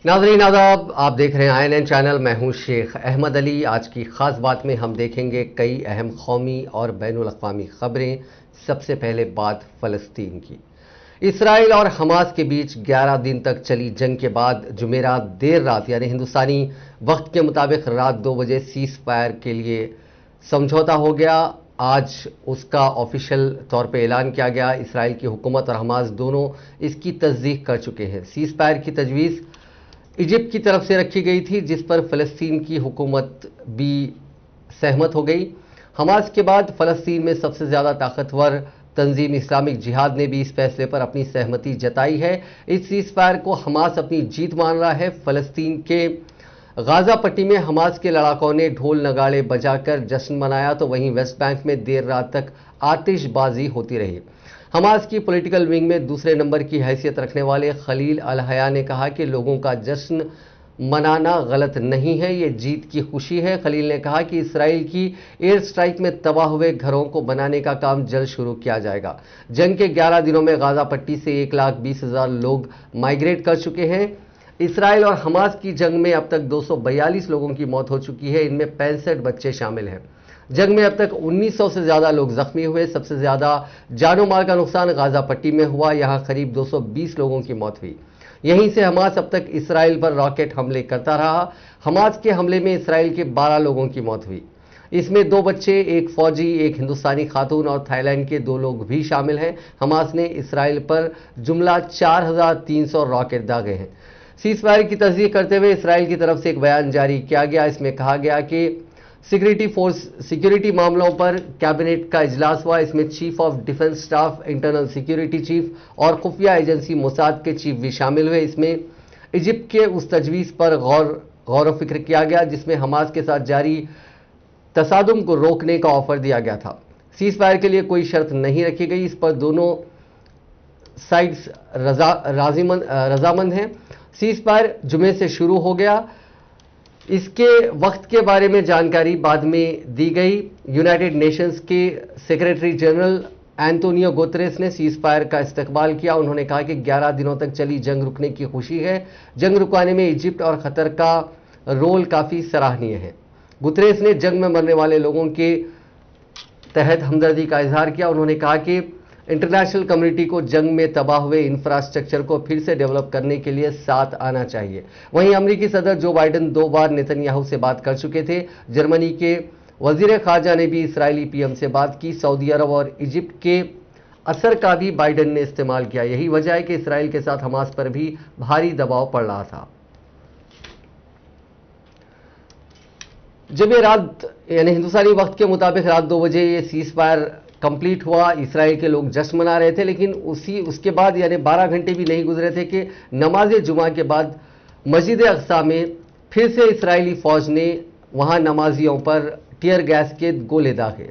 नाज़रीन आदाब, आप देख रहे हैं INN चैनल। मैं हूं शेख अहमद अली। आज की खास बात में हम देखेंगे कई अहम कौमी और बैनुल अक़वामी खबरें। सबसे पहले बात फ़लस्तीन की। इसराइल और हमास के बीच 11 दिन तक चली जंग के बाद जुमेरात देर रात यानी हिंदुस्तानी वक्त के मुताबिक रात 2 बजे सीज़ फायर के लिए समझौता हो गया। आज उसका ऑफिशियल तौर पे ऐलान किया गया। इसराइल की हुकूमत और हमास दोनों इसकी तस्दीक कर चुके हैं। सीज़ फायर की तजवीज़ इजिप्ट की तरफ से रखी गई थी, जिस पर फ़लस्तीन की हुकूमत भी सहमत हो गई। हमास के बाद फ़लस्तीन में सबसे ज़्यादा ताकतवर तंजीम इस्लामिक जिहाद ने भी इस फैसले पर अपनी सहमति जताई है। इस सीज़ फायर को हमास अपनी जीत मान रहा है। फ़लस्तीन के गाज़ा पट्टी में हमास के लड़ाकों ने ढोल नगाड़े बजाकर जश्न मनाया, तो वहीं वेस्ट बैंक में देर रात तक आतिशबाजी होती रही। हमास की पॉलिटिकल विंग में दूसरे नंबर की हैसियत रखने वाले खलील अल हया ने कहा कि लोगों का जश्न मनाना गलत नहीं है, ये जीत की खुशी है। खलील ने कहा कि इसराइल की एयर स्ट्राइक में तबाह हुए घरों को बनाने का काम जल्द शुरू किया जाएगा। जंग के 11 दिनों में गाज़ा पट्टी से 1,20,000 लोग माइग्रेट कर चुके हैं। इसराइल और हमास की जंग में अब तक 242 लोगों की मौत हो चुकी है, इनमें 65 बच्चे शामिल हैं। जंग में अब तक 1900 से ज्यादा लोग जख्मी हुए। सबसे ज्यादा जानो माल का नुकसान गाजा पट्टी में हुआ, यहां करीब 220 लोगों की मौत हुई। यहीं से हमास अब तक इसराइल पर रॉकेट हमले करता रहा। हमास के हमले में इसराइल के 12 लोगों की मौत हुई। इसमें 2 बच्चे, एक फौजी, एक हिंदुस्तानी खातून और थाईलैंड के 2 लोग भी शामिल हैं। हमास ने इसराइल पर जुमला 4300 रॉकेट दागे हैं। सीज़ फायर की तस्दीक करते हुए इसराइल की तरफ से एक बयान जारी किया गया। इसमें कहा गया कि सिक्योरिटी मामलों पर कैबिनेट का इजलास हुआ। इसमें chief of defence staff, internal security chief और खुफिया एजेंसी मोसाद के चीफ भी शामिल हुए। इसमें इजिप्ट के उस तजवीज़ पर गौर व फिक्र किया गया जिसमें हमास के साथ जारी तसादुम को रोकने का ऑफर दिया गया था। सीज़ फायर के लिए कोई शर्त नहीं रखी गई, इस पर दोनों साइड्स रजामंद हैं। सीज़ फायर जुमे से शुरू हो गया। इसके वक्त के बारे में जानकारी बाद में दी गई। यूनाइटेड नेशंस के सेक्रेटरी जनरल एंटोनियो गुतेरेस ने सीज़ फायर का इस्तकबाल किया। उन्होंने कहा कि 11 दिनों तक चली जंग रुकने की खुशी है। जंग रुकवाने में इजिप्ट और कतर का रोल काफ़ी सराहनीय है। गुतेरेस ने जंग में मरने वाले लोगों के तहत हमदर्दी का इजहार किया। उन्होंने कहा कि इंटरनेशनल कम्युनिटी को जंग में तबाह हुए इंफ्रास्ट्रक्चर को फिर से डेवलप करने के लिए साथ आना चाहिए। वहीं अमेरिकी सदर जो बाइडेन 2 बार नेतन्याहू से बात कर चुके थे। जर्मनी के वजीर खारजा ने भी इसराइली पीएम से बात की। सऊदी अरब और इजिप्ट के असर का भी बाइडेन ने इस्तेमाल किया। यही वजह है कि इसराइल के साथ हमास पर भी भारी दबाव पड़ रहा था। जब ये रात यानी हिंदुस्तानी वक्त के मुताबिक रात 2 बजे ये सीज़ फायर कंप्लीट हुआ, इसराइल के लोग जश्न मना रहे थे, लेकिन उसके बाद यानी 12 घंटे भी नहीं गुजरे थे कि नमाज जुमा के बाद मस्जिद अक्सा में फिर से इसराइली फौज ने वहां नमाजियों पर टीयर गैस के गोले दागे।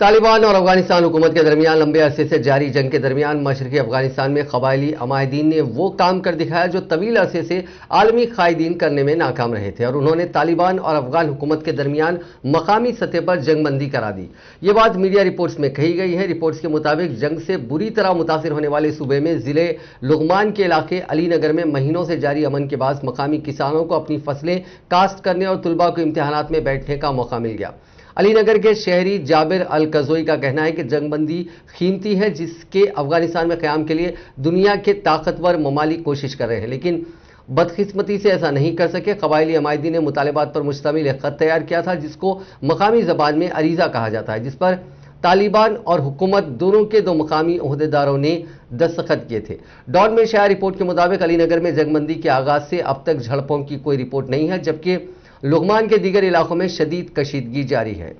तालिबान और अफगानिस्तान हुकूमत के दरमियान लंबे अरसे से जारी जंग के दरमियान मशरकी अफगानिस्तान में कबायली अमायदीन ने वो काम कर दिखाया जो तवील अरसे से आलमी कायदीन करने में नाकाम रहे थे, और उन्होंने तालिबान और अफगान हुकूमत के दरमियान मकामी सतह पर जंगबंदी करा दी। ये बात मीडिया रिपोर्ट्स में कही गई है। रिपोर्ट्स के मुताबिक जंग से बुरी तरह मुतासिर होने वाले सूबे में जिले लुगमान के इलाके अली नगर में महीनों से जारी अमन के बाद मकामी किसानों को अपनी फसलें काश्त करने और तुलबा को इम्तिहानात में बैठने का मौका मिल गया। अलीनगर के शहरी जाबिर अल कज़ोई का कहना है कि जंगबंदी कीमती है, जिसके अफगानिस्तान में क़याम के लिए दुनिया के ताकतवर ममालिक कोशिश कर रहे हैं, लेकिन बदकिस्मती से ऐसा नहीं कर सके। कबायली अमायदी ने मुतालिबात पर मुश्तमिल एक खत तैयार किया था, जिसको मकामी ज़बान में अरीज़ा कहा जाता है, जिस पर तालिबान और हुकूमत दोनों के 2 मकामी ओहदेदारों ने दस्तखत किए थे। डॉन में शाया रिपोर्ट के मुताबिक अलीनगर में जंगबंदी के आगाज से अब तक झड़पों की कोई रिपोर्ट नहीं है, जबकि लुघमान के दीगर इलाकों में शदीद कशीदगी जारी है।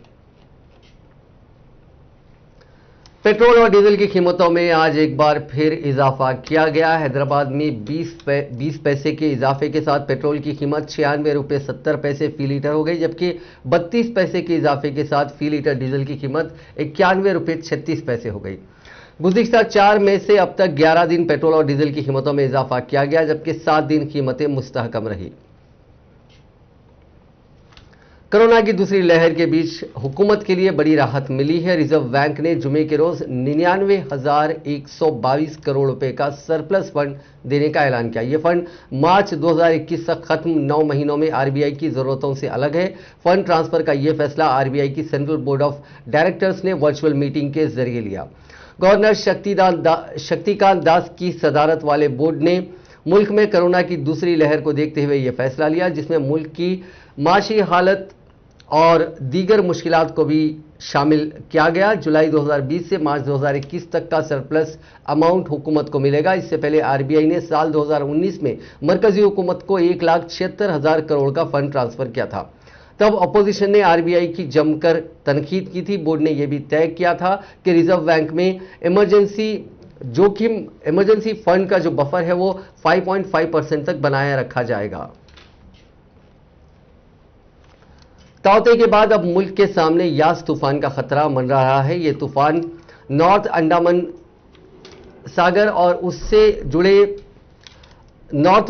पेट्रोल और डीजल की कीमतों में आज एक बार फिर इजाफा किया गया। हैदराबाद में 20 पैसे के इजाफे के साथ पेट्रोल की कीमत 96 रुपये 70 पैसे फी लीटर हो गई, जबकि 32 पैसे के इजाफे के साथ फी लीटर डीजल की कीमत 91 रुपये 36 पैसे हो गई। गुज़िश्ता 4 मई से अब तक 11 दिन पेट्रोल और डीजल की कीमतों में इजाफा किया गया, जबकि 7 दिन कीमतें मुस्तहकम रही। कोरोना की दूसरी लहर के बीच हुकूमत के लिए बड़ी राहत मिली है। रिजर्व बैंक ने जुमे के रोज 99,122 करोड़ रुपए का सरप्लस फंड देने का ऐलान किया। यह फंड मार्च 2021 तक खत्म 9 महीनों में आरबीआई की जरूरतों से अलग है। फंड ट्रांसफर का यह फैसला आरबीआई की सेंट्रल बोर्ड ऑफ डायरेक्टर्स ने वर्चुअल मीटिंग के जरिए लिया। गवर्नर शक्तिकांत दास की सदारत वाले बोर्ड ने मुल्क में कोरोना की दूसरी लहर को देखते हुए यह फैसला लिया, जिसमें मुल्क की माशी हालत और दीगर मुश्किलात को भी शामिल किया गया। जुलाई 2020 से मार्च 2021 तक का सरप्लस अमाउंट हुकूमत को मिलेगा। इससे पहले आरबीआई ने साल 2019 में मरकजी हुकूमत को 1,76,000 करोड़ का फंड ट्रांसफर किया था। तब अपोजिशन ने आरबीआई की जमकर तनकीद की थी। बोर्ड ने यह भी तय किया था कि रिजर्व बैंक में इमरजेंसी फंड का जो बफर है वो 5.5% तक बनाया रखा जाएगा। ताउते के बाद अब मुल्क के सामने यास तूफान का खतरा मंडरा रहा है। यह तूफान नॉर्थ अंडमान सागर और उससे जुड़े नॉर्थ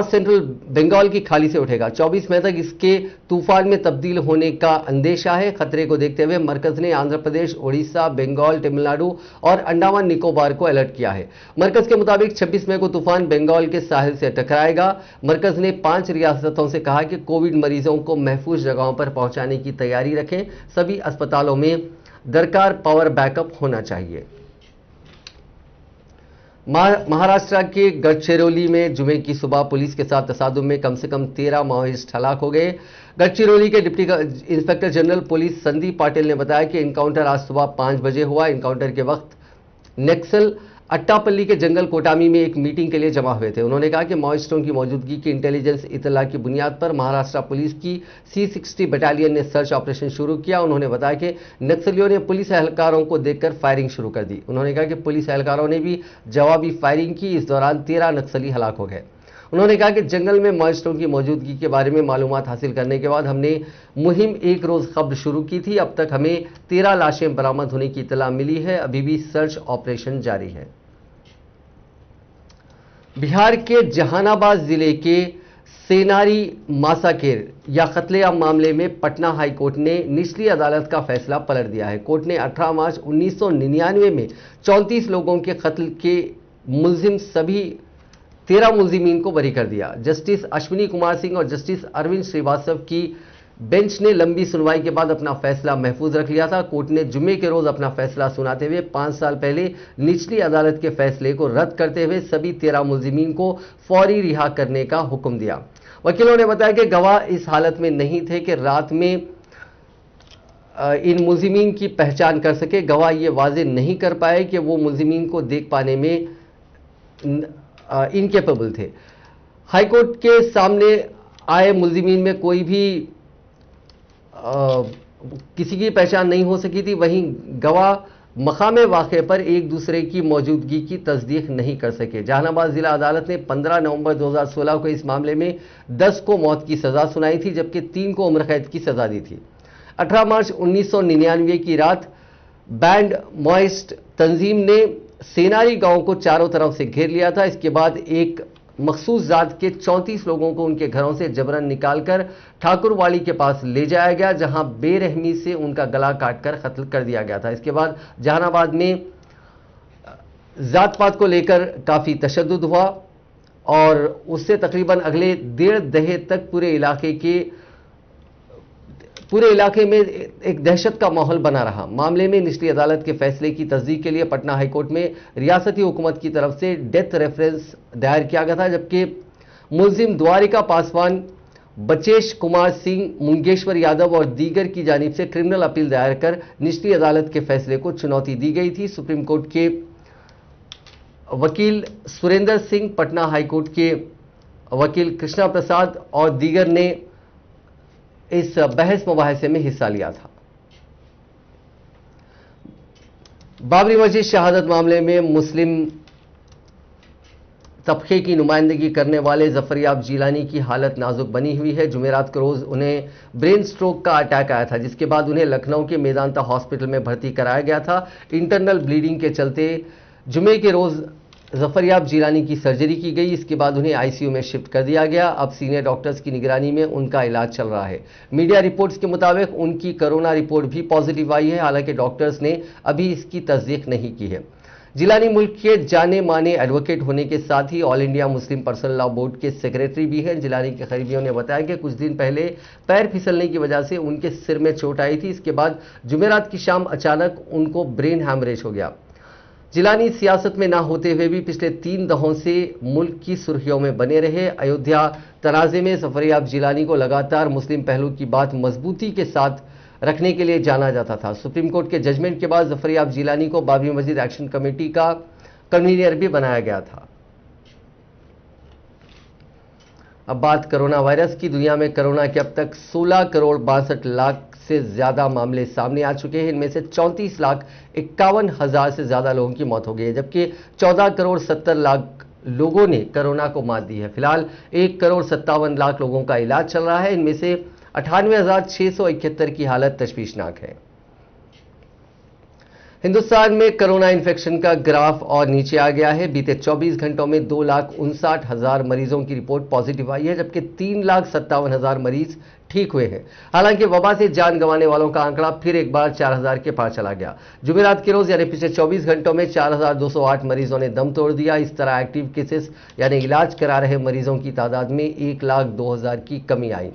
सेंट्रल बंगाल की खाली से उठेगा। 24 मई तक इसके तूफान में तब्दील होने का अंदेशा है। खतरे को देखते हुए मरकज ने आंध्र प्रदेश, उड़ीसा, बंगाल, तमिलनाडु और अंडमान निकोबार को अलर्ट किया है। मरकज के मुताबिक 26 मई को तूफान बंगाल के साहिल से टकराएगा। मरकज ने 5 रियासतों से कहा कि कोविड मरीजों को महफूज जगहों पर पहुंचाने की तैयारी रखें। सभी अस्पतालों में दरकार पावर बैकअप होना चाहिए। महाराष्ट्र के गढ़चिरौली में जुमे की सुबह पुलिस के साथ तसादुम में कम से कम 13 माओइस्ट हलाक हो गए। गढ़चिरौली के deputy inspector general police Sandeep Patil ने बताया कि इनकाउंटर आज सुबह 5 बजे हुआ। इनकाउंटर के वक्त नक्सल अट्टापल्ली के जंगल कोटामी में एक मीटिंग के लिए जमा हुए थे। उन्होंने कहा कि माओइस्टों की मौजूदगी की इंटेलिजेंस इतला की बुनियाद पर महाराष्ट्र पुलिस की C60 बटालियन ने सर्च ऑपरेशन शुरू किया। उन्होंने बताया कि नक्सलियों ने पुलिस एहलकारों को देखकर फायरिंग शुरू कर दी। उन्होंने कहा कि पुलिस एहलकारों ने भी जवाबी फायरिंग की। इस दौरान 13 नक्सली हलाक हो गए। उन्होंने कहा कि जंगल में माओइस्टों की मौजूदगी के बारे में मालूमात हासिल करने के बाद हमने मुहिम एक रोज खबर शुरू की थी। अब तक हमें 13 लाशें बरामद होने की इतला मिली है। अभी भी सर्च ऑपरेशन जारी है। बिहार के जहानाबाद जिले के सेनारी मासाकेर या कत्लेआम मामले में पटना हाई कोर्ट ने निचली अदालत का फैसला पलट दिया है। कोर्ट ने 18 मार्च 1999 में 34 लोगों के कत्ल के मुलजिम सभी 13 मुलजिमीन को बरी कर दिया। जस्टिस अश्विनी कुमार सिंह और जस्टिस अरविंद श्रीवास्तव की बेंच ने लंबी सुनवाई के बाद अपना फैसला महफूज रख लिया था। कोर्ट ने जुमे के रोज अपना फैसला सुनाते हुए 5 साल पहले निचली अदालत के फैसले को रद्द करते हुए सभी 13 मुलजिमीन को फौरी रिहा करने का हुक्म दिया। वकीलों ने बताया कि गवाह इस हालत में नहीं थे कि रात में इन मुलजिमीन की पहचान कर सके। गवाह ये वाजे नहीं कर पाए कि वो मुलजिमीन को देख पाने में इनकेपेबल थे। हाईकोर्ट के सामने आए मुलजिमीन में कोई भी किसी की पहचान नहीं हो सकी थी। वहीं गवाह मकामे वाक़े पर एक दूसरे की मौजूदगी की तस्दीक नहीं कर सके। जहानाबाद जिला अदालत ने 15 नवंबर 2016 को इस मामले में 10 को मौत की सजा सुनाई थी, जबकि 3 को उम्र कैद की सजा दी थी। 18 मार्च 1999 की रात बैंड माओइस्ट तंजीम ने सेनारी गांव को चारों तरफ से घेर लिया था। इसके बाद एक मखसूस जात के 34 लोगों को उनके घरों से जबरन निकालकर ठाकुरवाड़ी के पास ले जाया गया, जहां बेरहमी से उनका गला काटकर कत्ल कर दिया गया था। इसके बाद जहानाबाद में जात पात को लेकर काफी तशद्दुद हुआ और उससे तकरीबन अगले 1.5 दशक तक पूरे इलाके के पूरे इलाके में एक दहशत का माहौल बना रहा। मामले में निचली अदालत के फैसले की तस्दीक के लिए पटना हाईकोर्ट में रियासती हुकूमत की तरफ से डेथ रेफरेंस दायर किया गया था, जबकि मुलजिम द्वारिका पासवान, बचेश कुमार सिंह, मुंगेश्वर यादव और दीगर की जानिब से क्रिमिनल अपील दायर कर निचली अदालत के फैसले को चुनौती दी गई थी। सुप्रीम कोर्ट के वकील सुरेंद्र सिंह, पटना हाईकोर्ट के वकील कृष्णा प्रसाद और दीगर ने इस बहस मुबाहिसे में हिस्सा लिया था। बाबरी मस्जिद शहादत मामले में मुस्लिम तबके की नुमाइंदगी करने वाले जफरयाब जिलानी की हालत नाजुक बनी हुई है। जुमेरात के रोज उन्हें ब्रेन स्ट्रोक का अटैक आया था, जिसके बाद उन्हें लखनऊ के मेदांता हॉस्पिटल में भर्ती कराया गया था। इंटरनल ब्लीडिंग के चलते जुमे के रोज जफरयाब जिलानी की सर्जरी की गई। इसके बाद उन्हें आईसीयू में शिफ्ट कर दिया गया। अब सीनियर डॉक्टर्स की निगरानी में उनका इलाज चल रहा है। मीडिया रिपोर्ट्स के मुताबिक उनकी कोरोना रिपोर्ट भी पॉजिटिव आई है, हालांकि डॉक्टर्स ने अभी इसकी तस्दीक नहीं की है। जिलानी मुल्क के जाने माने एडवोकेट होने के साथ ही All India Muslim Personal Law Board के सेक्रेटरी भी हैं। जिलानी के करीबियों ने बताया कि कुछ दिन पहले पैर फिसलने की वजह से उनके सिर में चोट आई थी। इसके बाद जुमेरात की शाम अचानक उनको ब्रेन हैमरेज हो गया। जिलानी सियासत में ना होते हुए भी पिछले 3 दहाकों से मुल्क की सुर्खियों में बने रहे। अयोध्या तनाजे में जफरयाब जिलानी को लगातार मुस्लिम पहलू की बात मजबूती के साथ रखने के लिए जाना जाता था। सुप्रीम कोर्ट के जजमेंट के बाद जफरयाब जिलानी को बाबरी मस्जिद एक्शन कमेटी का कन्वीनर भी बनाया गया था। अब बात कोरोना वायरस की। दुनिया में कोरोना के अब तक 16 करोड़ 62 लाख से ज्यादा मामले सामने आ चुके हैं। इनमें से 34 लाख 51 हजार से ज्यादा लोगों की मौत हो गई है, जबकि 14 करोड़ 70 लाख लोगों ने कोरोना को मात दी है। फिलहाल 1 करोड़ 57 लाख लोगों का इलाज चल रहा है। इनमें से 98,671 की हालत तशवीशनाक है। हिंदुस्तान में कोरोना इन्फेक्शन का ग्राफ और नीचे आ गया है। बीते 24 घंटों में 2,59,000 मरीजों की रिपोर्ट पॉजिटिव आई है, जबकि 3,57,000 मरीज ठीक हुए हैं। हालांकि वबा से जान गंवाने वालों का आंकड़ा फिर एक बार 4,000 के पार चला गया। जुमेरात के रोज यानी पिछले 24 घंटों में 4,208 मरीजों ने दम तोड़ दिया। इस तरह एक्टिव केसेस यानी इलाज करा रहे मरीजों की तादाद में 1,02,000 की कमी आई।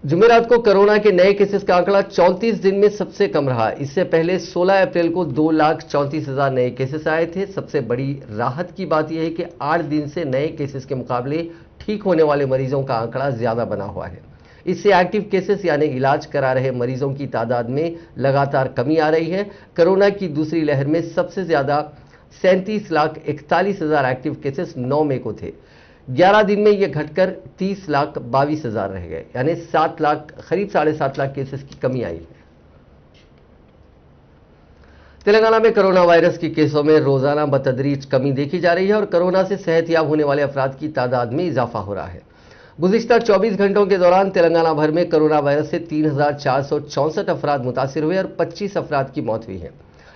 जुमेरात को कोरोना के नए केसेस का आंकड़ा 34 दिन में सबसे कम रहा। इससे पहले 16 अप्रैल को 2,34,000 नए केसेस आए थे। सबसे बड़ी राहत की बात यह है कि 8 दिन से नए केसेस के मुकाबले ठीक होने वाले मरीजों का आंकड़ा ज्यादा बना हुआ है। इससे एक्टिव केसेस यानी इलाज करा रहे मरीजों की तादाद में लगातार कमी आ रही है। कोरोना की दूसरी लहर में सबसे ज्यादा 37,41,000 एक्टिव केसेस 9 मई को थे। 11 दिन में यह घटकर 30,22,000 रह गए, यानी 7 लाख करीब 7.5 लाख केसेस की कमी आई है। तेलंगाना में कोरोना वायरस के केसों में रोजाना बतदरीज कमी देखी जा रही है और कोरोना से सेहतयाब होने वाले अफराद की तादाद में इजाफा हो रहा है। गुज़िश्ता 24 घंटों के दौरान तेलंगाना भर में कोरोना वायरस से 3,464 अफराद मुतासिर हुए और 25 अफराद की मौत हुई है।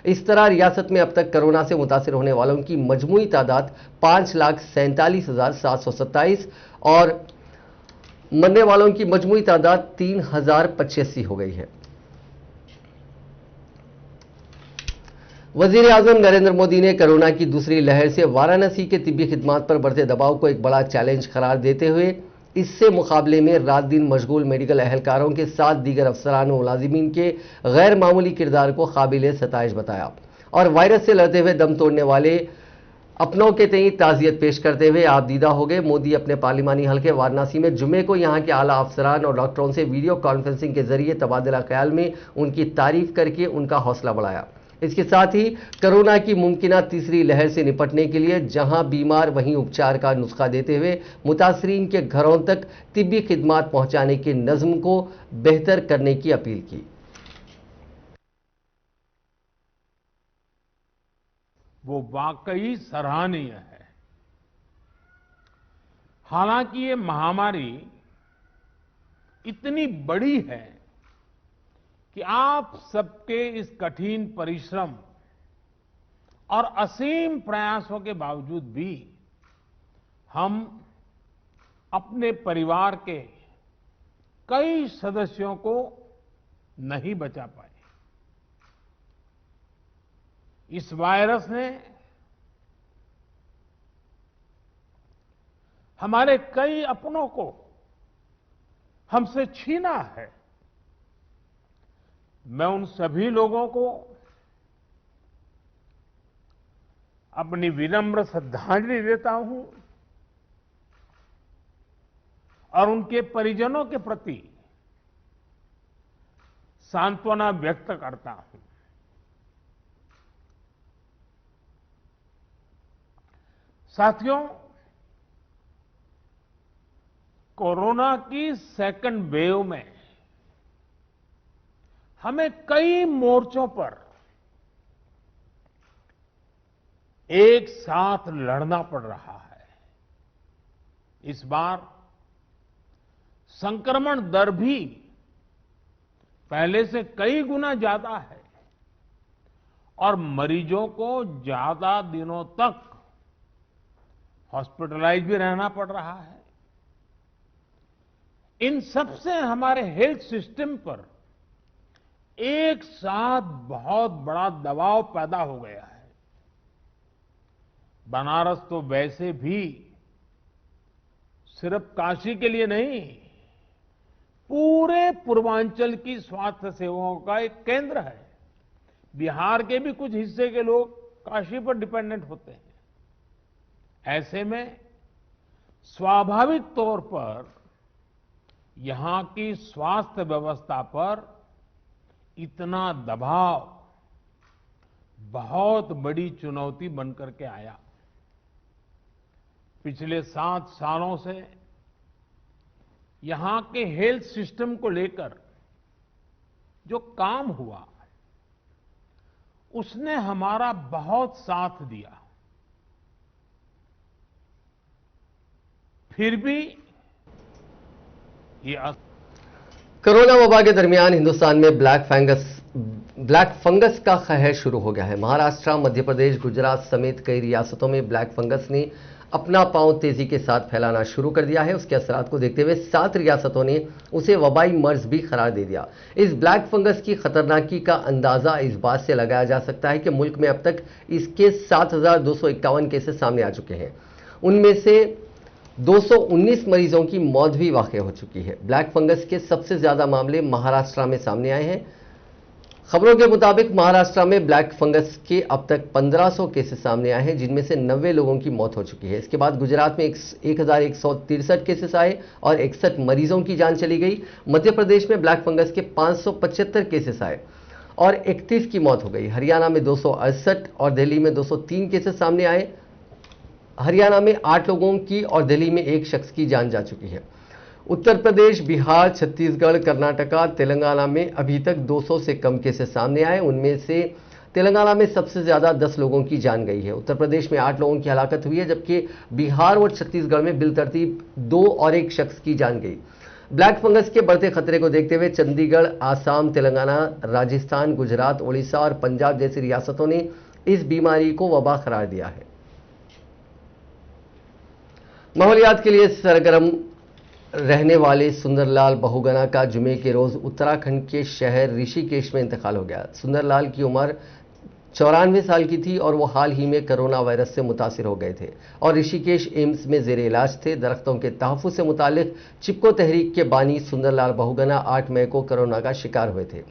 इस तरह रियासत में अब तक कोरोना से मुतासिर होने वालों की मजमूई तादाद 5,47,727 और मरने वालों की मजमूई तादाद 3,085 हो गई है। वजीर आजम नरेंद्र मोदी ने कोरोना की दूसरी लहर से वाराणसी के तिब्बी खिदमात पर बढ़ते दबाव को एक बड़ा चैलेंज करार देते हुए इससे मुकाबले में रात दिन मशगूल मेडिकल अहलकारों के साथ दीगर अफसरान और मुलाजिमीन के गैर मामूली किरदार को काबिल सताइश बताया और वायरस से लड़ते हुए दम तोड़ने वाले अपनों के तई ताजियत पेश करते हुए आप दीदा हो गए। मोदी अपने पार्लिमानी हल्के वाराणसी में जुमे को यहां के आला अफसरान और डॉक्टरों से वीडियो कॉन्फ्रेंसिंग के जरिए तबादला ख्याल में उनकी तारीफ करके उनका हौसला बढ़ाया। इसके साथ ही कोरोना की मुमकिना तीसरी लहर से निपटने के लिए जहां बीमार वहीं उपचार का नुस्खा देते हुए मुतासरीन के घरों तक तिब्बी खिदमात पहुंचाने के नज़्म को बेहतर करने की अपील की। वो वाकई सराहनीय है। हालांकि ये महामारी इतनी बड़ी है कि आप सबके इस कठिन परिश्रम और असीम प्रयासों के बावजूद भी हम अपने परिवार के कई सदस्यों को नहीं बचा पाए। इस वायरस ने हमारे कई अपनों को हमसे छीना है। मैं उन सभी लोगों को अपनी विनम्र श्रद्धांजलि देता हूं और उनके परिजनों के प्रति सांत्वना व्यक्त करता हूं। साथियों, कोरोना की सेकंड वेव में हमें कई मोर्चों पर एक साथ लड़ना पड़ रहा है। इस बार संक्रमण दर भी पहले से कई गुना ज्यादा है और मरीजों को ज्यादा दिनों तक हॉस्पिटलाइज भी रहना पड़ रहा है। इन सब से हमारे हेल्थ सिस्टम पर एक साथ बहुत बड़ा दबाव पैदा हो गया है। बनारस तो वैसे भी सिर्फ काशी के लिए नहीं, पूरे पूर्वांचल की स्वास्थ्य सेवाओं का एक केंद्र है। बिहार के भी कुछ हिस्से के लोग काशी पर डिपेंडेंट होते हैं। ऐसे में स्वाभाविक तौर पर यहां की स्वास्थ्य व्यवस्था पर इतना दबाव बहुत बड़ी चुनौती बनकर के आया। पिछले 7 सालों से यहां के हेल्थ सिस्टम को लेकर जो काम हुआ, उसने हमारा बहुत साथ दिया। फिर भी ये कोरोना वबा के दरमियान हिंदुस्तान में ब्लैक फंगस का कहर शुरू हो गया है। महाराष्ट्र, मध्य प्रदेश, गुजरात समेत कई रियासतों में ब्लैक फंगस ने अपना पांव तेजी के साथ फैलाना शुरू कर दिया है। उसके असरात को देखते हुए 7 रियासतों ने उसे वबाई मर्ज भी करार दे दिया। इस ब्लैक फंगस की खतरनाकी का अंदाजा इस बात से लगाया जा सकता है कि मुल्क में अब तक इसके 7,251 केसेस सामने आ चुके हैं। उनमें से 219 मरीजों की मौत भी वाक़ई हो चुकी है। ब्लैक फंगस के सबसे ज्यादा मामले महाराष्ट्र में सामने आए हैं। खबरों के मुताबिक महाराष्ट्र में ब्लैक फंगस के अब तक 1500 केसेस सामने आए हैं, जिनमें से 90 लोगों की मौत हो चुकी है। इसके बाद गुजरात में 1163 केसेस आए और 61 मरीजों की जान चली गई। मध्य प्रदेश में ब्लैक फंगस के 575 केसेस आए और 31 की मौत हो गई। हरियाणा में 268 और दिल्ली में 203 केसेस सामने आए। हरियाणा में 8 लोगों की और दिल्ली में 1 शख्स की जान जा चुकी है। उत्तर प्रदेश, बिहार, छत्तीसगढ़, कर्नाटका, तेलंगाना में अभी तक 200 से कम केसेस सामने आए। उनमें से तेलंगाना में सबसे ज्यादा 10 लोगों की जान गई है। उत्तर प्रदेश में 8 लोगों की हलाकत हुई है, जबकि बिहार और छत्तीसगढ़ में बिलतरतीब 2 और 1 शख्स की जान गई। ब्लैक फंगस के बढ़ते खतरे को देखते हुए चंडीगढ़, आसाम, तेलंगाना, राजस्थान, गुजरात, ओडिशा और पंजाब जैसी रियासतों ने इस बीमारी को वबा करार दिया है। माहौलियात के लिए सरगर्म रहने वाले सुंदरलाल बहुगुणा का जुमे के रोज उत्तराखंड के शहर ऋषिकेश में इंतकाल हो गया। सुंदरलाल की उम्र 94 साल की थी और वो हाल ही में कोरोना वायरस से मुतासिर हो गए थे और ऋषिकेश एम्स में जेर इलाज थे। दरख्तों के तहफ़्फ़ुज़ से मुतालिक चिपको तहरीक के बानी सुंदरलाल बहुगुणा 8 मई को कोरोना का शिकार हुए थे।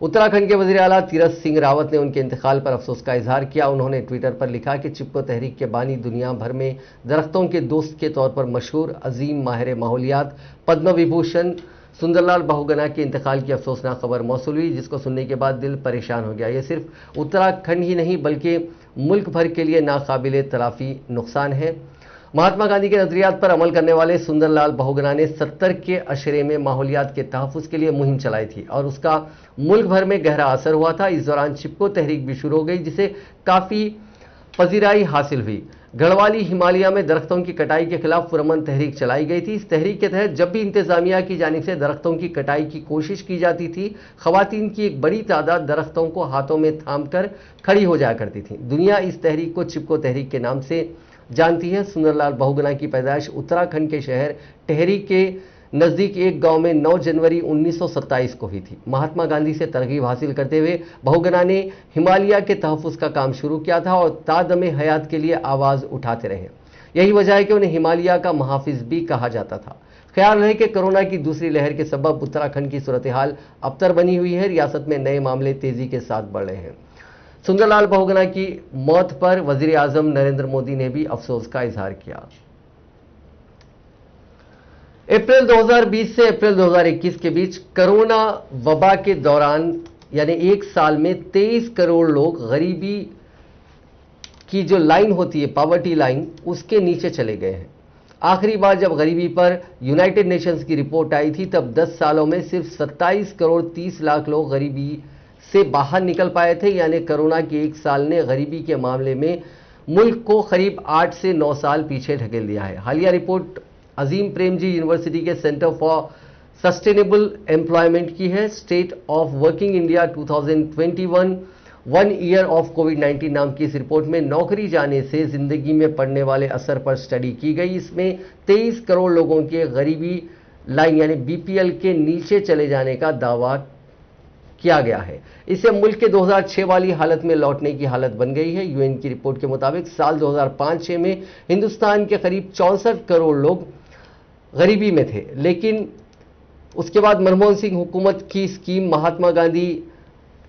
उत्तराखंड के वज़ीर आला तीरथ सिंह रावत ने उनके इंतकाल पर अफसोस का इजहार किया। उन्होंने ट्विटर पर लिखा कि चिपको तहरीक के बानी दुनिया भर में दरख्तों के दोस्त के तौर पर मशहूर अजीम माहिर माहौलियात पद्म विभूषण सुंदरलाल बहुगुणा के इंतकाल की अफसोसनाक खबर मौसूल हुई, जिसको सुनने के बाद दिल परेशान हो गया। ये सिर्फ उत्तराखंड ही नहीं बल्कि मुल्क भर के लिए नाकाबिले तलाफी नुकसान है। महात्मा गांधी के नजरियात पर अमल करने वाले सुंदरलाल बहुगुणा ने 70 के अशरे में माहौलियात के तहफ़्फ़ुज़ के लिए मुहिम चलाई थी और उसका मुल्क भर में गहरा असर हुआ था। इस दौरान चिपको तहरीक भी शुरू हो गई, जिसे काफ़ी पजीराई हासिल हुई। गढ़वाली हिमालय में दरख्तों की कटाई के खिलाफ पुरअमन तहरीक चलाई गई थी। इस तहरीक के तहत जब भी इंतजामिया की जानिब से दरख्तों की कटाई की कोशिश की जाती थी, खवातीन की एक बड़ी तादाद दरख्तों को हाथों में थाम कर खड़ी हो जाया करती थी। दुनिया इस तहरीक को चिपको तहरीक के नाम से जानती है। सुंदरलाल बहुगुणा की पैदाइश उत्तराखंड के शहर टेहरी के नजदीक एक गांव में 9 जनवरी 1927 को हुई थी। महात्मा गांधी से तरगीब हासिल करते हुए बहुगुणा ने हिमालय के तहफ़्फ़ुज़ का काम शुरू किया था और तादमे हयात के लिए आवाज़ उठाते रहे। यही वजह है कि उन्हें हिमालय का महाफिज भी कहा जाता था। ख्याल है कि कोरोना की दूसरी लहर के सबब उत्तराखंड की सूरत हाल अबतर बनी हुई है। रियासत में नए मामले तेजी के साथ बढ़ रहे हैं। सुंदरलाल बहुगुणा की मौत पर वजीर आजम नरेंद्र मोदी ने भी अफसोस का इजहार किया। अप्रैल 2020 से अप्रैल 2021 के बीच कोरोना वबा के दौरान यानी एक साल में 23 करोड़ लोग गरीबी की जो लाइन होती है, पॉवर्टी लाइन, उसके नीचे चले गए हैं। आखिरी बार जब गरीबी पर यूनाइटेड नेशंस की रिपोर्ट आई थी तब 10 सालों में सिर्फ 27 करोड़ 30 लाख लोग गरीबी से बाहर निकल पाए थे। यानी कोरोना के एक साल ने गरीबी के मामले में मुल्क को करीब 8 से 9 साल पीछे ढकेल दिया है। हालिया रिपोर्ट अजीम प्रेमजी यूनिवर्सिटी के सेंटर फॉर सस्टेनेबल एम्प्लॉयमेंट की है। State of Working India 2021 1 year of कोविड-19 नाम की इस रिपोर्ट में नौकरी जाने से जिंदगी में पड़ने वाले असर पर स्टडी की गई। इसमें 23 करोड़ लोगों के गरीबी लाइन यानी बीपीएल के नीचे चले जाने का दावा किया गया है। इससे मुल्क के 2006 वाली हालत में लौटने की हालत बन गई है। यूएन की रिपोर्ट के मुताबिक साल 2005-6 में हिंदुस्तान के करीब 64 करोड़ लोग गरीबी में थे, लेकिन उसके बाद मनमोहन सिंह हुकूमत की scheme Mahatma Gandhi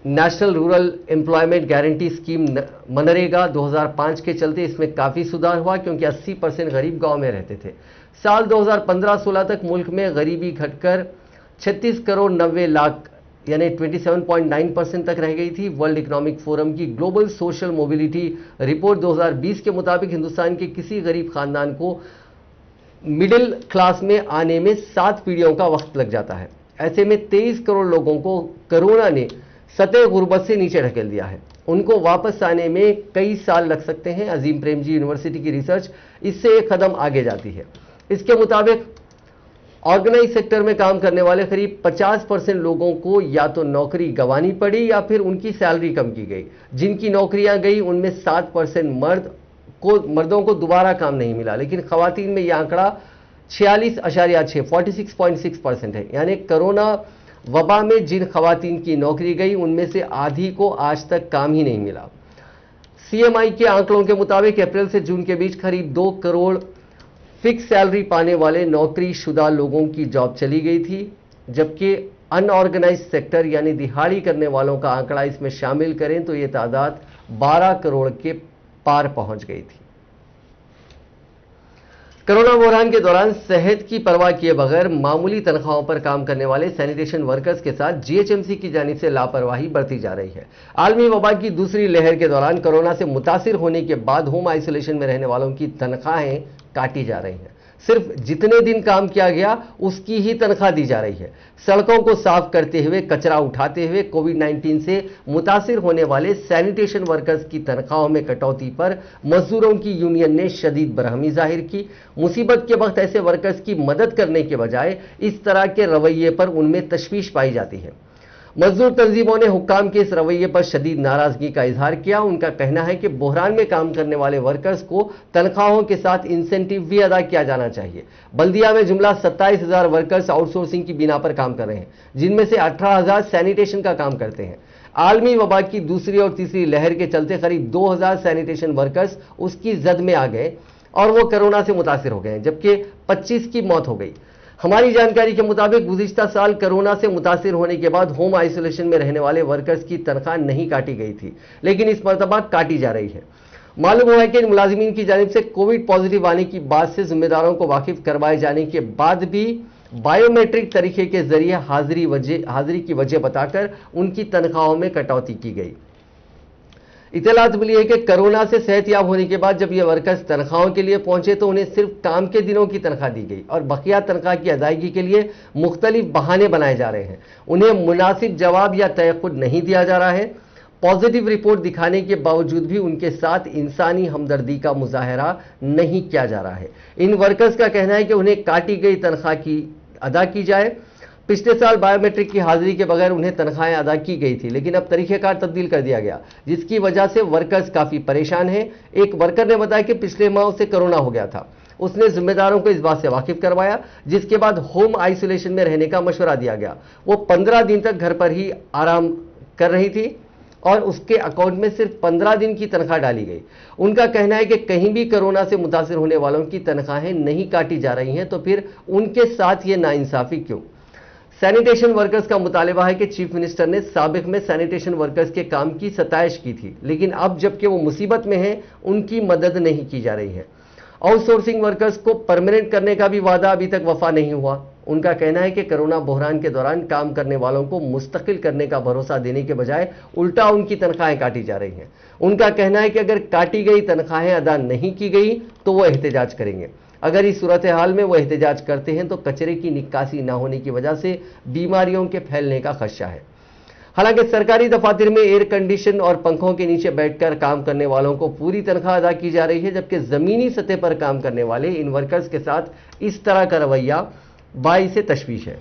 National Rural Employment Guarantee Scheme मनरेगा 2005 के चलते इसमें काफी सुधार हुआ, क्योंकि 80% गरीब गांव में रहते थे। साल 2015-16 तक मुल्क में गरीबी घटकर 36 करोड़ 90 लाख यानी 27.9% तक रह गई थी। वर्ल्ड इकोनॉमिक फोरम की ग्लोबल सोशल मोबिलिटी रिपोर्ट 2020 के मुताबिक हिंदुस्तान के किसी गरीब खानदान को मिडिल क्लास में आने में 7 पीढ़ियों का वक्त लग जाता है। ऐसे में 23 करोड़ लोगों को कोरोना ने सतह गुर्बत से नीचे ढकेल दिया है। उनको वापस आने में कई साल लग सकते हैं। अजीम प्रेमजी यूनिवर्सिटी की रिसर्च इससे एक कदम आगे जाती है। इसके मुताबिक ऑर्गेनाइज सेक्टर में काम करने वाले करीब 50% लोगों को या तो नौकरी गंवानी पड़ी या फिर उनकी सैलरी कम की गई। जिनकी नौकरियां गई उनमें 7% मर्दों को दोबारा काम नहीं मिला, लेकिन खवातीन में यह आंकड़ा 46.6 है। यानी कोरोना वबा में जिन खवातीन की नौकरी गई उनमें से आधी को आज तक काम ही नहीं मिला। सीएमआई के आंकड़ों के मुताबिक अप्रैल से जून के बीच करीब 2 करोड़ फिक्स सैलरी पाने वाले नौकरीशुदा लोगों की जॉब चली गई थी, जबकि अनऑर्गेनाइज सेक्टर यानी दिहाड़ी करने वालों का आंकड़ा इसमें शामिल करें तो यह तादाद 12 करोड़ के पार पहुंच गई थी। कोरोना बहरान के दौरान सेहत की परवाह किए बगैर मामूली तनख्वाहों पर काम करने वाले सैनिटेशन वर्कर्स के साथ जीएचएमसी की जानिब से लापरवाही बरती जा रही है। आलमी वबा की दूसरी लहर के दौरान कोरोना से मुतासिर होने के बाद होम आइसोलेशन में रहने वालों की तनख्वाहें काटी जा रही हैं। सिर्फ जितने दिन काम किया गया उसकी ही तनख्वाह दी जा रही है। सड़कों को साफ करते हुए, कचरा उठाते हुए कोविड-19 से मुतासिर होने वाले सैनिटेशन वर्कर्स की तनख्वाहों में कटौती पर मजदूरों की यूनियन ने शदीद बरहमी जाहिर की। मुसीबत के वक्त ऐसे वर्कर्स की मदद करने के बजाय इस तरह के रवैये पर उनमें तशवीश पाई जाती है। मजदूर तंजीमों ने हुक्काम के इस रवैये पर शदीद नाराजगी का इजहार किया। उनका कहना है कि बहरान में काम करने वाले वर्कर्स को तनख्वाहों के साथ इंसेंटिव भी अदा किया जाना चाहिए। बल्दिया में जुमला 27,000 वर्कर्स आउटसोर्सिंग की बिना पर काम कर रहे हैं, जिनमें से 18,000 सैनिटेशन का काम करते हैं। आलमी वबा की दूसरी और तीसरी लहर के चलते करीब 2,000 सैनिटेशन वर्कर्स उसकी जद में आ गए और वो कोरोना से मुतासिर हो गए, जबकि 25 की मौत हो गई। हमारी जानकारी के मुताबिक गुज़िश्ता साल कोरोना से मुतासिर होने के बाद होम आइसोलेशन में रहने वाले वर्कर्स की तनख्वाह नहीं काटी गई थी, लेकिन इस मरतबा काटी जा रही है। मालूम हुआ है कि इन मुलाजिमीन की जानिब से कोविड पॉजिटिव आने की बात से जिम्मेदारों को वाकिफ करवाए जाने के बाद भी बायोमेट्रिक तरीके के जरिए हाजिरी की वजह बताकर उनकी तनख्वाहों में कटौती की गई। इतलात मिली है कि कोरोना से सेहतयाब होने के बाद जब ये वर्कर्स तनख्वाहों के लिए पहुंचे तो उन्हें सिर्फ काम के दिनों की तनख्वाह दी गई और बकिया तनख्वाह की अदायगी के लिए मुख्तलिफ बहाने बनाए जा रहे हैं। उन्हें मुनासिब जवाब या तयख्खुद नहीं दिया जा रहा है। पॉजिटिव रिपोर्ट दिखाने के बावजूद भी उनके साथ इंसानी हमदर्दी का मुजाहरा नहीं किया जा रहा है। इन वर्कर्स का कहना है कि उन्हें काटी गई तनख्वाह की अदा की जाए। पिछले साल बायोमेट्रिक की हाजिरी के बगैर उन्हें तनख्वाहें अदा की गई थी, लेकिन अब तरीक़ेकार तब्दील कर दिया गया, जिसकी वजह से वर्कर्स काफ़ी परेशान हैं। एक वर्कर ने बताया कि पिछले माह उसे कोरोना हो गया था। उसने जिम्मेदारों को इस बात से वाकिफ करवाया, जिसके बाद होम आइसोलेशन में रहने का मशवरा दिया गया। वो 15 दिन तक घर पर ही आराम कर रही थी। और उसके अकाउंट में सिर्फ 15 दिन की तनख्वाह डाली गई। उनका कहना है कि कहीं भी कोरोना से मुतासिर होने वालों की तनख्वाहें नहीं काटी जा रही हैं, तो फिर उनके साथ ये नाइंसाफी क्यों। सैनिटेशन वर्कर्स का मुतालबा है कि चीफ मिनिस्टर ने साबिक में सैनिटेशन वर्कर्स के काम की सताइश की थी, लेकिन अब जबकि वो मुसीबत में हैं, उनकी मदद नहीं की जा रही है। आउटसोर्सिंग वर्कर्स को परमानेंट करने का भी वादा अभी तक वफा नहीं हुआ। उनका कहना है कि कोरोना बहरान के दौरान काम करने वालों को मुस्तकिल करने का भरोसा देने के बजाय उल्टा उनकी तनख्वाहें काटी जा रही हैं। उनका कहना है कि अगर काटी गई तनख्वाहें अदा नहीं की गई तो वो एहतजाज करेंगे। अगर इस सूरत हाल में वो एहतजाज करते हैं तो कचरे की निकासी ना होने की वजह से बीमारियों के फैलने का खदशा है। हालांकि सरकारी दफातर में एयर कंडीशन और पंखों के नीचे बैठकर काम करने वालों को पूरी तनख्वाह अदा की जा रही है, जबकि जमीनी सतह पर काम करने वाले इन वर्कर्स के साथ इस तरह का रवैया बाइस तशवीश है।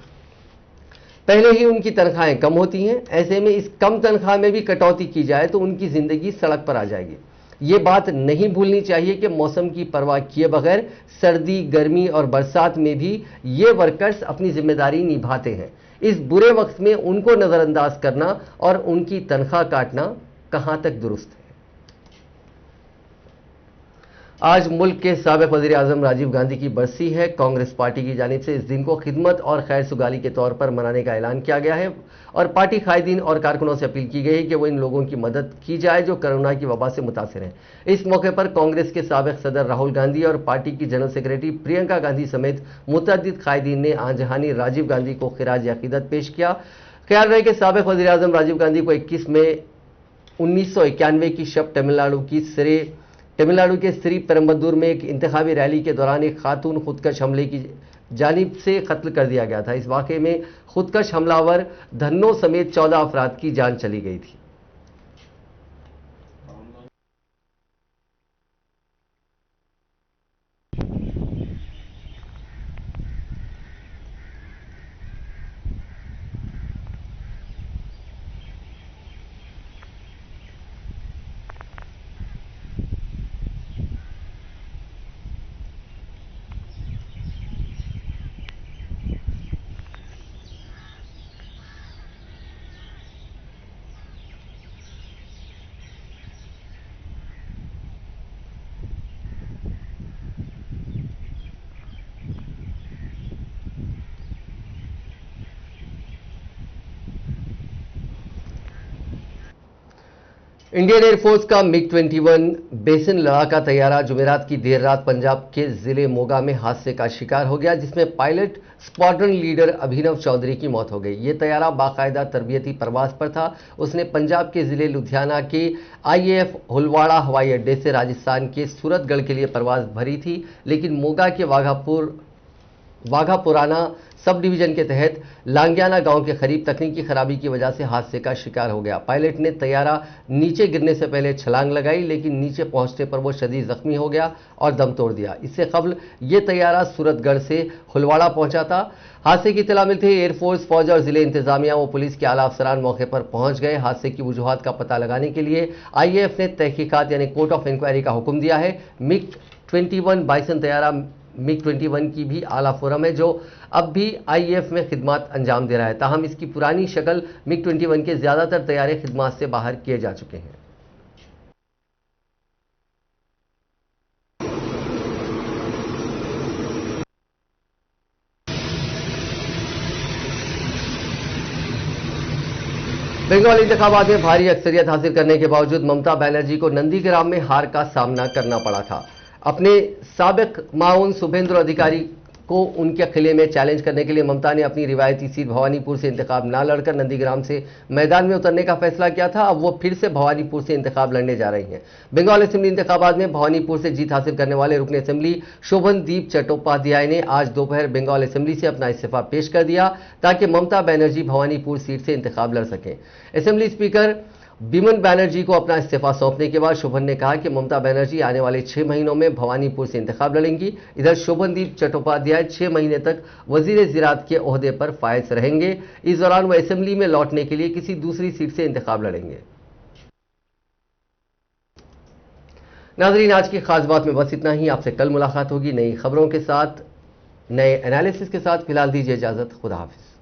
पहले ही उनकी तनख्वाहें कम होती हैं, ऐसे में इस कम तनख्वाह में भी कटौती की जाए तो उनकी जिंदगी सड़क पर आ जाएगी। ये बात नहीं भूलनी चाहिए कि मौसम की परवाह किए बगैर सर्दी, गर्मी और बरसात में भी ये वर्कर्स अपनी जिम्मेदारी निभाते हैं। इस बुरे वक्त में उनको नजरअंदाज करना और उनकी तनख्वाह काटना कहां तक दुरुस्त है। आज मुल्क के साबिक वज़ीर आज़म राजीव गांधी की बरसी है। कांग्रेस पार्टी की जानिब से इस दिन को खिदमत और खैर सुगाली के तौर पर मनाने का ऐलान किया गया है और पार्टी कायदीन और कारकुनों से अपील की गई है कि वो इन लोगों की मदद की जाए जो कोरोना की वबा से मुतासिर हैं। इस मौके पर कांग्रेस के साबिक सदर राहुल गांधी और पार्टी की जनरल सेक्रेटरी प्रियंका गांधी समेत मुतअद्दिद कायदीन ने आंजहानी राजीव गांधी को खिराज अकीदत पेश किया। ख्याल रहे कि साबिक वज़ीर आज़म राजीव गांधी को 21 मई 1991 की शब तमिलनाडु के श्री पेरम्बदूर में एक इंतखाबी रैली के दौरान एक खातून खुदकश हमले की जानिब से कत्ल कर दिया गया था। इस वाक़े में खुदकश हमलावर धन्नो समेत 14 अफराद की जान चली गई थी। इंडियन एयरफोर्स का मिग-21 बेसन लड़ाका तैयारा जुमेरात की देर रात पंजाब के जिले मोगा में हादसे का शिकार हो गया, जिसमें पायलट स्क्वाड्रन लीडर अभिनव चौधरी की मौत हो गई। ये तैयारा बाकायदा तरबियती परवाज पर था। उसने पंजाब के जिले लुधियाना के IAF हुलवाड़ा हवाई अड्डे से राजस्थान के सूरतगढ़ के लिए परवाज भरी थी, लेकिन मोगा के वाघापुराना सब डिवीजन के तहत लांगियाना गांव के करीब तकनीकी खराबी की वजह से हादसे का शिकार हो गया। पायलट ने तैयारा नीचे गिरने से पहले छलांग लगाई, लेकिन नीचे पहुंचने पर वो शदीद जख्मी हो गया और दम तोड़ दिया। इससे कबल ये तैयारा सूरतगढ़ से हुलवाड़ा पहुंचा था। हादसे की इत्तला मिलते ही एयरफोर्स, फौज और जिले इंतजामिया व पुलिस के आला अफसरान मौके पर पहुंच गए। हादसे की वजूहात का पता लगाने के लिए IAF ने तहकीकात यानी कोर्ट ऑफ इंक्वायरी का हुक्म दिया है। मिग-21 बाइसन तैयारा मिग-21 की भी आला फोरम है जो अब भी IAF में खिदमत अंजाम दे रहा है। ताहम इसकी पुरानी शक्ल मिग-21 के ज्यादातर तैयारे खिदमत से बाहर किए जा चुके हैं। बंगाल इंतखाबात में भारी अक्सरियत हासिल करने के बावजूद ममता बनर्जी को नंदीग्राम में हार का सामना करना पड़ा था। अपने साबिक माउन शुभेंदु अधिकारी को उनके किले में चैलेंज करने के लिए ममता ने अपनी रिवायती सीट भवानीपुर से इंतखाब ना लड़कर नंदीग्राम से मैदान में उतरने का फैसला किया था। अब वो फिर से भवानीपुर से इंतखाब लड़ने जा रही हैं। बंगाल असेंबली इंतखाबात में भवानीपुर से जीत हासिल करने वाले रुकन असेंबली शोभनदीप चट्टोपाध्याय ने आज दोपहर बंगाल असेंबली से अपना इस्तीफा पेश कर दिया ताकि ममता बनर्जी भवानीपुर सीट से इंतखाब लड़ सकें। असेंबली स्पीकर बिमन बनर्जी को अपना इस्तीफा सौंपने के बाद शोभन ने कहा कि ममता बनर्जी आने वाले 6 महीनों में भवानीपुर से इंतखाब लड़ेंगी। इधर शोभनदीप चट्टोपाध्याय 6 महीने तक वजीर ज़राअत के ओहदे पर फायज रहेंगे। इस दौरान वह असेंबली में लौटने के लिए किसी दूसरी सीट से इंतखाब लड़ेंगे। नाजरीन, आज की खास बात में बस इतना ही। आपसे कल मुलाकात होगी नई खबरों के साथ, नए एनालिसिस के साथ। फिलहाल दीजिए इजाजत। खुदा हाफिज।